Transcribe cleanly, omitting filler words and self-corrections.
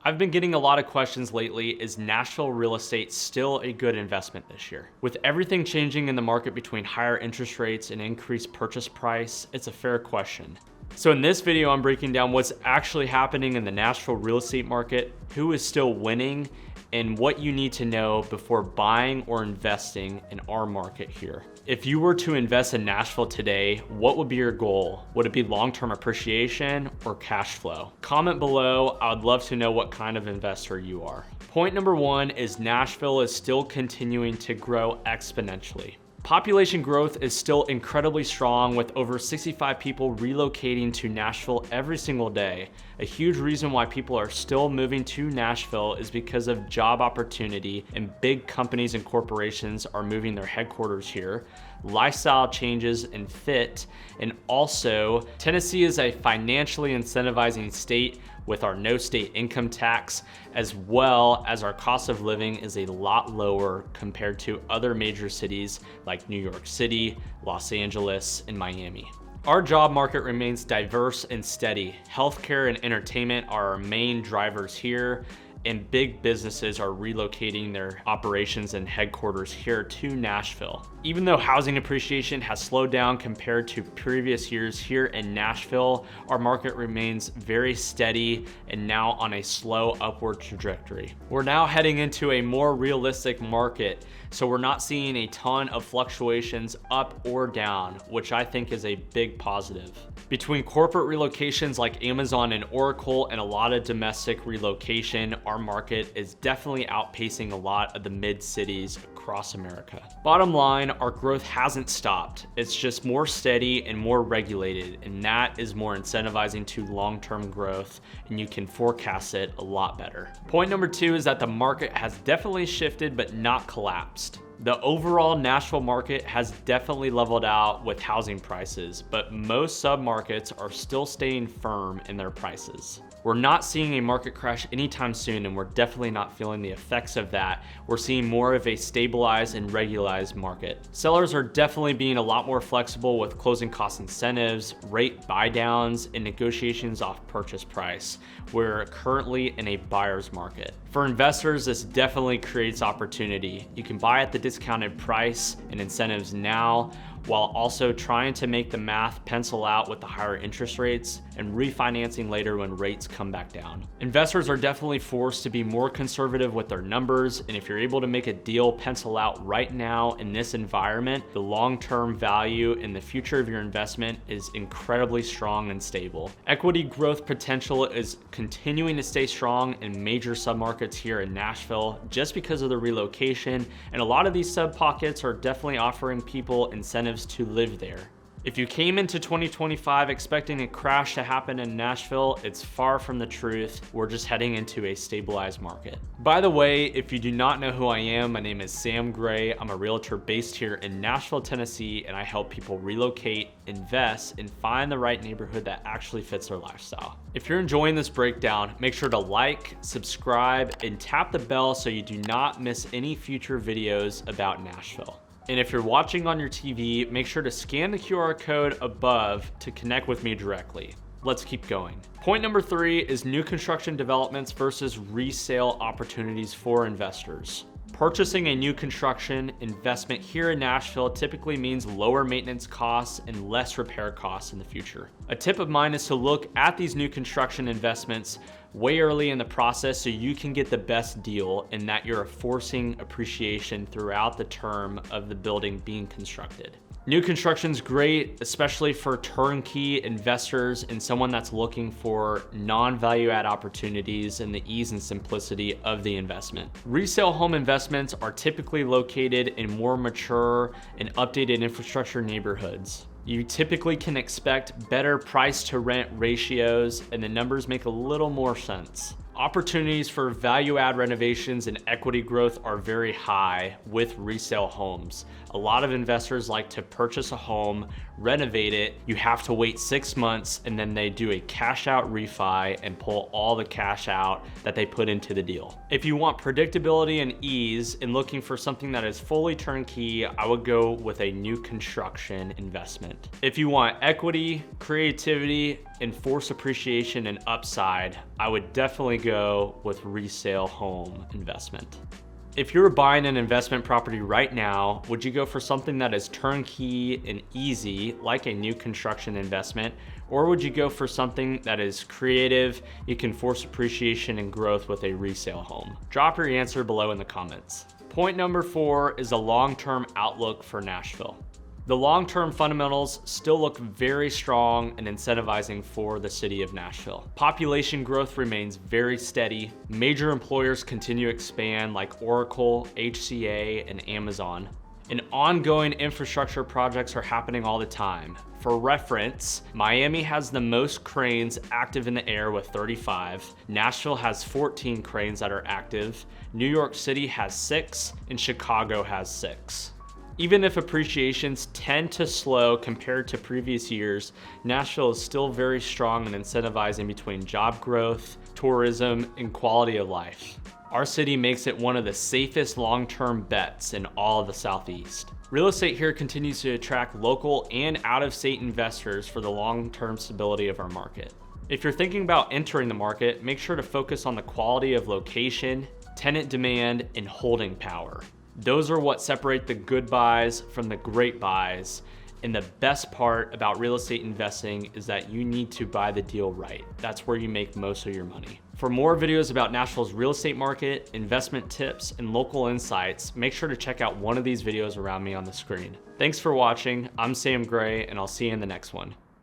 I've been getting a lot of questions lately, is Nashville real estate still a good investment this year? With everything changing in the market between higher interest rates and increased purchase price, it's a fair question. So in this video, I'm breaking down what's actually happening in the Nashville real estate market, who is still winning, and what you need to know before buying or investing in our market here. If you were to invest in Nashville today, what would be your goal? Would it be long-term appreciation or cash flow? Comment below. I would love to know what kind of investor you are. Point number one is Nashville is still continuing to grow exponentially. Population growth is still incredibly strong, with over 65 people relocating to Nashville every single day. A huge reason why people are still moving to Nashville is because of job opportunity, and big companies and corporations are moving their headquarters here. Lifestyle changes and fit, and also Tennessee is a financially incentivizing state with our no state income tax, as well as our cost of living is a lot lower compared to other major cities like New York City, Los Angeles, and Miami. Our job market remains diverse and steady. Healthcare and entertainment are our main drivers here, and big businesses are relocating their operations and headquarters here to Nashville. Even though housing appreciation has slowed down compared to previous years here in Nashville, our market remains very steady and now on a slow upward trajectory. We're now heading into a more realistic market, so we're not seeing a ton of fluctuations up or down, which I think is a big positive. Between corporate relocations like Amazon and Oracle and a lot of domestic relocation, our market is definitely outpacing a lot of the mid-cities across America. Bottom line, our growth hasn't stopped. It's just more steady and more regulated, and that is more incentivizing to long-term growth, and you can forecast it a lot better. Point number two is that the market has definitely shifted but not collapsed. The overall Nashville market has definitely leveled out with housing prices, but most submarkets are still staying firm in their prices. We're not seeing a market crash anytime soon, and we're definitely not feeling the effects of that. We're seeing more of a stabilized and regularized market. Sellers are definitely being a lot more flexible with closing cost incentives, rate buy downs, and negotiations off purchase price. We're currently in a buyer's market. For investors, this definitely creates opportunity. You can buy at the discounted price and incentives now, while also trying to make the math pencil out with the higher interest rates and refinancing later when rates come back down. Investors are definitely forced to be more conservative with their numbers, and if you're able to make a deal pencil out right now in this environment, the long-term value and the future of your investment is incredibly strong and stable. Equity growth potential is continuing to stay strong in major submarkets here in Nashville just because of the relocation, and a lot of these sub-pockets are definitely offering people incentives to live there. If you came into 2025 expecting a crash to happen in Nashville, it's far from the truth. We're just heading into a stabilized market. By the way, if you do not know who I am, my name is Sam Gray. I'm a realtor based here in Nashville, Tennessee, and I help people relocate, invest, and find the right neighborhood that actually fits their lifestyle. If you're enjoying this breakdown, make sure to like, subscribe, and tap the bell so you do not miss any future videos about Nashville. And if you're watching on your TV, make sure to scan the QR code above to connect with me directly. Let's keep going. Point number three is new construction developments versus resale opportunities for investors. Purchasing a new construction investment here in Nashville typically means lower maintenance costs and less repair costs in the future. A tip of mine is to look at these new construction investments way early in the process so you can get the best deal, and that you're forcing appreciation throughout the term of the building being constructed. New construction's great, especially for turnkey investors and someone that's looking for non-value add opportunities and the ease and simplicity of the investment. Resale home investments are typically located in more mature and updated infrastructure neighborhoods. You typically can expect better price to rent ratios, and the numbers make a little more sense. Opportunities for value add renovations and equity growth are very high with resale homes. A lot of investors like to purchase a home, renovate it. You have to wait 6 months, and then they do a cash out refi and pull all the cash out that they put into the deal. If you want predictability and ease and looking for something that is fully turnkey, I would go with a new construction investment. If you want equity, creativity, and force appreciation and upside, I would definitely go with resale home investment. If you were buying an investment property right now, would you go for something that is turnkey and easy, like a new construction investment, or would you go for something that is creative, you can force appreciation and growth with a resale home? Drop your answer below in the comments. Point number 4 is a long-term outlook for Nashville. The long-term fundamentals still look very strong and incentivizing for the city of Nashville. Population growth remains very steady. Major employers continue to expand like Oracle, HCA, and Amazon. And ongoing infrastructure projects are happening all the time. For reference, Miami has the most cranes active in the air with 35. Nashville has 14 cranes that are active. New York City has 6, and Chicago has 6. Even if appreciations tend to slow compared to previous years, Nashville is still very strong in incentivizing between job growth, tourism, and quality of life. Our city makes it one of the safest long-term bets in all of the Southeast. Real estate here continues to attract local and out-of-state investors for the long-term stability of our market. If you're thinking about entering the market, make sure to focus on the quality of location, tenant demand, and holding power. Those are what separate the good buys from the great buys. And the best part about real estate investing is that you need to buy the deal right. That's where you make most of your money. For more videos about Nashville's real estate market, investment tips, and local insights, make sure to check out one of these videos around me on the screen. Thanks for watching. I'm Sam Gray, and I'll see you in the next one.